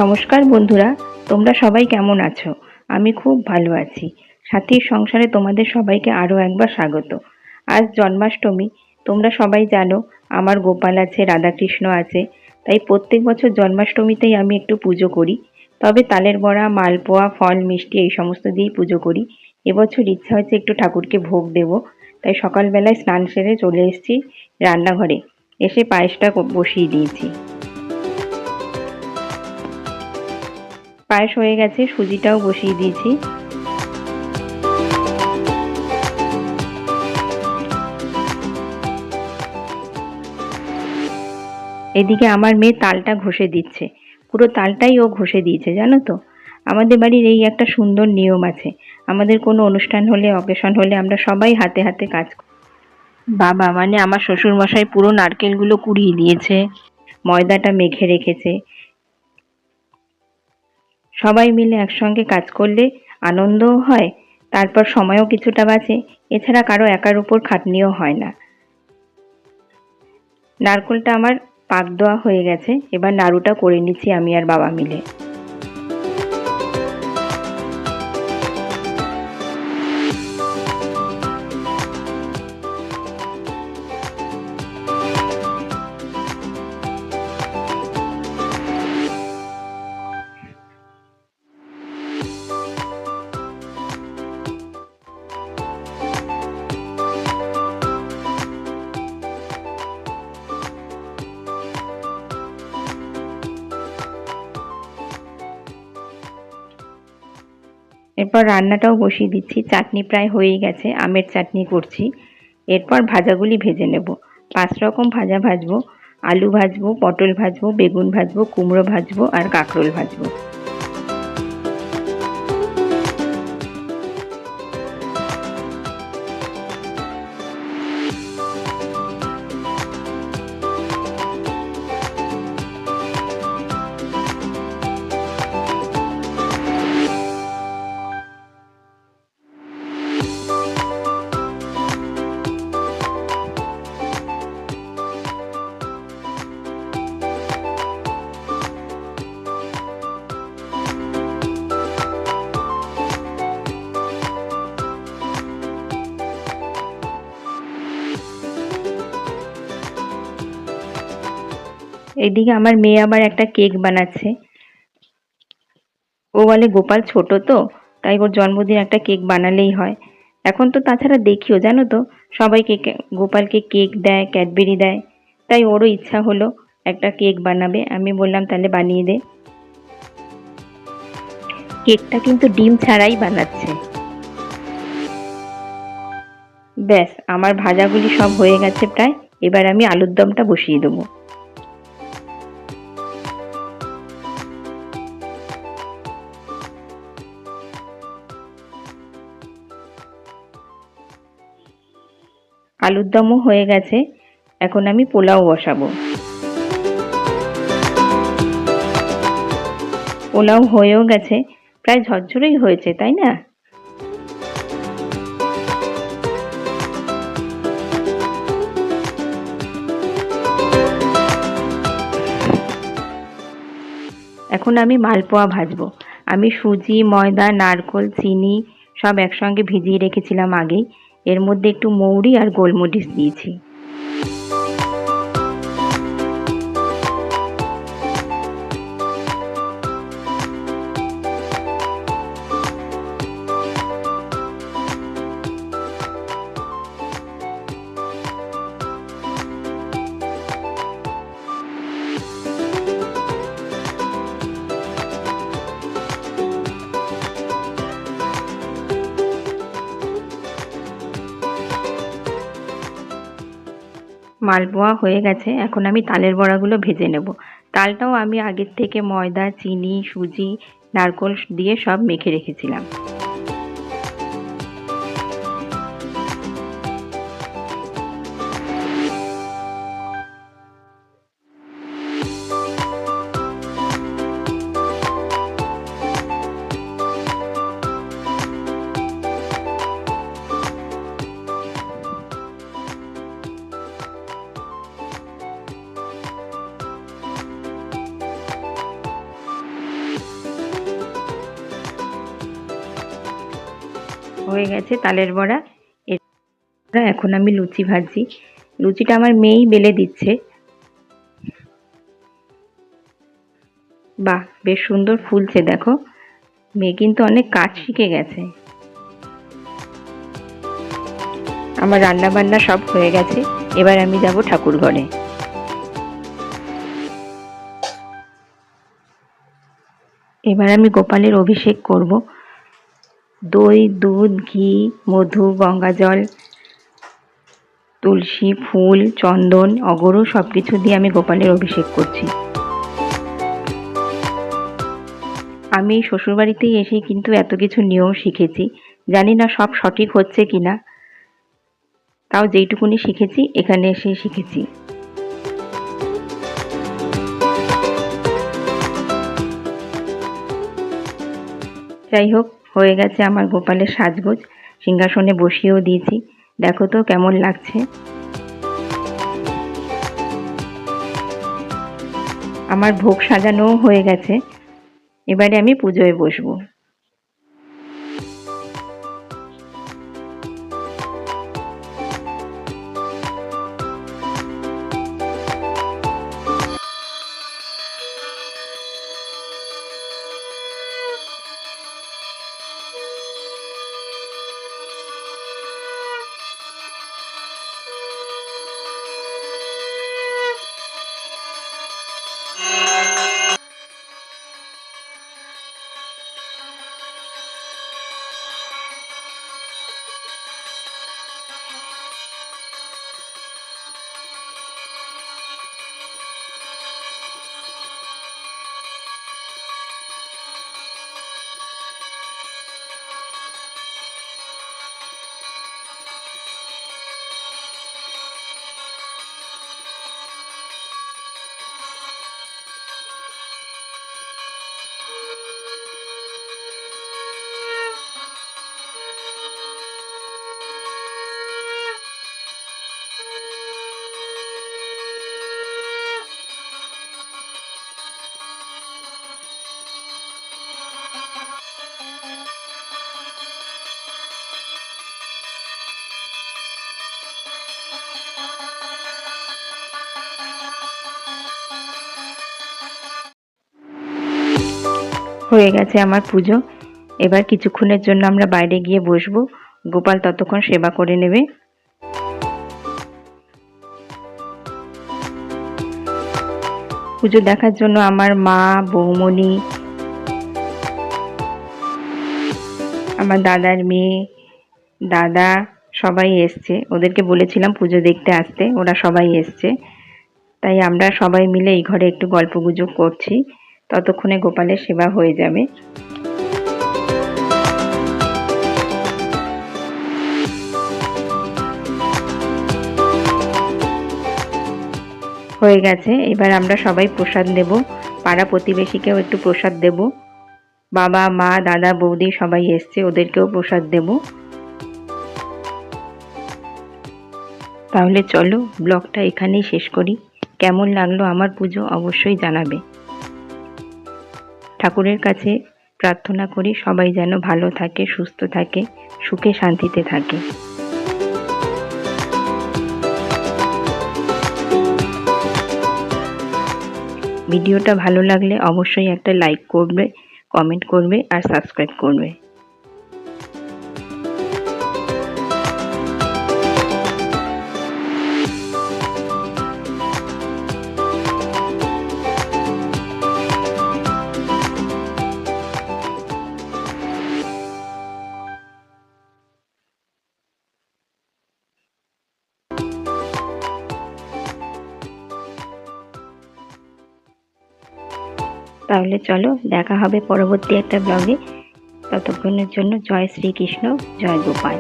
নমস্কার বন্ধুরা, তোমরা সবাই কেমন আছো? আমি খুব ভালো আছি। সাথীর সংসারে তোমাদের সবাইকে আরও একবার স্বাগত। আজ জন্মাষ্টমী। তোমরা সবাই জানো আমার গোপাল আছে, রাধাকৃষ্ণ আছে। তাই প্রত্যেক বছর জন্মাষ্টমীতেই আমি একটু পুজো করি। তবে তালের বড়া, মালপোয়া, ফল, মিষ্টি এই সমস্ত দিয়েই পুজো করি। এবছর ইচ্ছা হচ্ছে একটু ঠাকুরকে ভোগ দেব। তাই সকালবেলায় স্নান সেরে চলে এসেছি রান্নাঘরে। এসে পায়েসটা বসিয়ে দিয়েছি। পায়েস হয়ে গেছে, সুজিটাও বসিয়ে দিয়েছি। এদিকে আমার মেয়ে তালটা ঘষে দিচ্ছে। পুরো তালটাই ও ঘষে দিয়েছে, জানো তো। আমাদের বাড়ির এই একটা সুন্দর নিয়ম আছে। আমাদের কোনো অনুষ্ঠান হলে, অকেশন হলে আমরা সবাই হাতে হাতে কাজ করি। বাবা মানে আমার শ্বশুর মশাই পুরো নারকেলগুলো কুড়িয়ে দিয়েছে, ময়দাটা মেখে রেখেছে। সবাই মিলে একসঙ্গে কাজ করলে আনন্দও হয়, তারপর সময়ও কিছুটা বাঁচে। এছাড়া কারো একার উপর খাটনিও হয় না। নারকেলটা আমার পাক দেওয়া হয়ে গেছে, এবার নাড়ুটা করে নিচ্ছি আমি আর বাবা মিলে। এরপর রান্নাটাও বসিয়ে দিচ্ছি। চাটনি প্রায় হয়েই গেছে, আমের চাটনি করছি। এরপর ভাজাগুলি ভেজে নেব। 5 রকম ভাজা ভাজবো। আলু ভাজবো, পটল ভাজবো, বেগুন ভাজবো, কুমড়ো ভাজবো আর কাঁকরোল ভাজবো। এদিকে আমার মেয়ে আবার একটা কেক বানাচ্ছে। ও বলে গোপাল ছোট তো, তাই ওর জন্মদিন একটা কেক বানালেই হয়। এখন তো তাছাড়া দেখিও, জানো তো, সবাইকে গোপালকে কেক দেয়, ক্যাডবেরি দেয়। তাই ওরও ইচ্ছা হলো একটা কেক বানাবে। আমি বললাম তাহলে বানিয়ে দে। কেকটা কিন্তু ডিম ছাড়াই বানাচ্ছে। ব্যাস, আমার ভাজাগুলি সব হয়ে গেছে প্রায়। এবার আমি আলুর দমটা বসিয়ে দেবো। আলুর দমও হয়ে গেছে। এখন আমি পোলাও বসাবো। পোলাও হয়েও গেছে, প্রায় ঝরঝরেই হয়েছে, তাই না? এখন আমি মালপোয়া ভাজবো। আমি সুজি, ময়দা, নারকোল, চিনি সব একসঙ্গে ভিজিয়ে রেখেছিলাম আগেই। এর মধ্যে একটু মৌরি আর গোলমরিচ দিয়েছি। মালপোয়া হয়ে গেছে, এখন আমি তালের বড়াগুলো ভেজে নেব। তালটাও আমি আগের থেকে ময়দা, চিনি, সুজি, নারকোল দিয়ে সব মেখে রেখেছিলাম। হয়ে গেছে তালের বড়া। এখন আমি লুচি ভাজছি। লুচিটা আমার মেয়েই বেলে দিচ্ছে। বাহ, বেশ সুন্দর ফুলছে দেখো। মেয়ে কিন্তু অনেক কাজ শিখে গেছে। আমার রান্না বান্না সব হয়ে গেছে। এবার আমি যাব ঠাকুর ঘরে। এবার আমি গোপালের অভিষেক করব। দই, দুধ, ঘি, মধু, গঙ্গাজল, তুলসী, ফুল, চন্দন, অগরু সবকিছু দিয়ে আমি গোপালের অভিষেক করছি। আমি শ্বশুরবাড়িতেই এসে কিন্তু এত কিছু নিয়ম শিখেছি। জানি না সব সঠিক হচ্ছে কিনা, তাও যেইটুকুনি শিখেছি এখানে এসেই শিখেছি। যাই হোক, হয়ে গেছে আমার গোপালের সাজগোজ। সিংহাসনে বসিয়েও দিয়েছি। দেখো তো কেমন লাগছে। আমার ভোগ সাজানোও হয়ে গেছে। এবারে আমি পুজোয় বসবো। হয়ে গেছে আমার পুজো। এবার কিছুক্ষণের জন্য আমরা বাইরে গিয়ে বসবো। গোপাল ততক্ষণ সেবা করে নেবে। পুজো দেখার জন্য আমার মা, বৌমণি, আমার দাদার মেয়ে, দাদা সবাই এসছে। ওদেরকে বলেছিলাম পুজো দেখতে আসতে, ওরা সবাই এসছে। তাই আমরা সবাই মিলে এই ঘরে একটু গল্পগুজব করছি। ততক্ষণে গোপালের সেবা হয়ে যাবে। হয়ে গেছে। এবার আমরা সবাই প্রসাদ দেব। পাড়া প্রতিবেশীকেও একটু প্রসাদ দেব। বাবা, মা, দাদা, বৌদি সবাই এসছে, ওদেরকেও প্রসাদ দেব। তাহলে চলো ব্লগটা এখানেই শেষ করি। কেমন লাগলো আমার পুজো অবশ্যই জানাবে। ঠাকুরের কাছে প্রার্থনা করি সবাই যেন ভালো থাকে, সুস্থ থাকে, সুখে শান্তিতে থাকে। ভিডিওটা ভালো লাগলে অবশ্যই একটা লাইক করবে, কমেন্ট করবে আর সাবস্ক্রাইব করবে। তাহলে চলো দেখা হবে পরবর্তী একটা ব্লগে। ততক্ষণের জন্য জয় শ্রীকৃষ্ণ, জয় গোপাল।